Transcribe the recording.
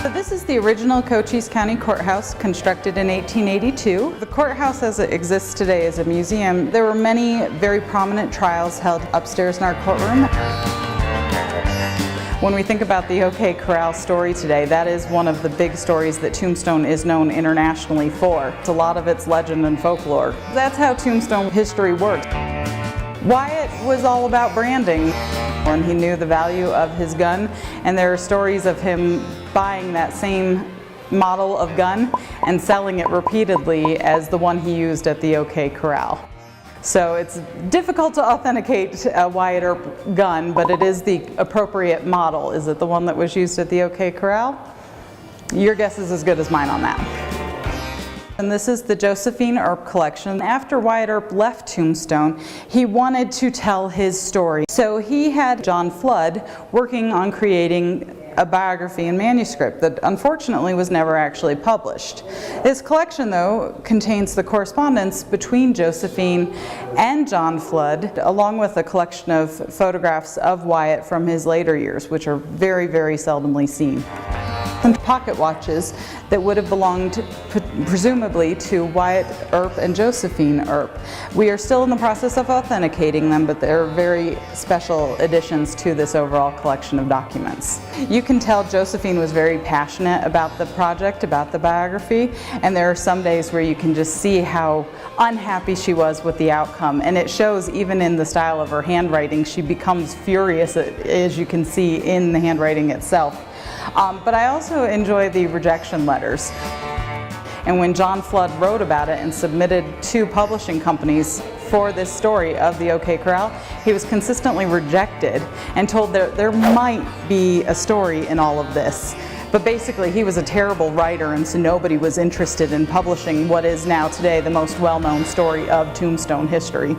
So this is the original Cochise County Courthouse, constructed in 1882. The courthouse as it exists today is a museum. There were many very prominent trials held upstairs in our courtroom. When we think about the OK Corral story today, that is one of the big stories that Tombstone is known internationally for. It's a lot of its legend and folklore. That's how Tombstone history works. Wyatt was all about branding, and he knew the value of his gun, and there are stories of him buying that same model of gun and selling it repeatedly as the one he used at the OK Corral. So it's difficult to authenticate a Wyatt Earp gun, but it is the appropriate model. Is it the one that was used at the OK Corral? Your guess is as good as mine on that. And this is the Josephine Earp collection. After Wyatt Earp left Tombstone, he wanted to tell his story. So he had John Flood working on creating a biography in manuscript that unfortunately was never actually published. This collection, though, contains the correspondence between Josephine and John Flood, along with a collection of photographs of Wyatt from his later years, which are very, very seldomly seen. And pocket watches that would have belonged presumably to Wyatt Earp and Josephine Earp. We are still in the process of authenticating them, but they're very special additions to this overall collection of documents. You can tell Josephine was very passionate about the project, about the biography, and there are some days where you can just see how unhappy she was with the outcome, and it shows even in the style of her handwriting. She becomes furious, as you can see in the handwriting itself. But I also enjoy the rejection letters. And when John Flood wrote about it and submitted to publishing companies for this story of the OK Corral, he was consistently rejected and told that there might be a story in all of this. But basically he was a terrible writer, and so nobody was interested in publishing what is now today the most well-known story of Tombstone history.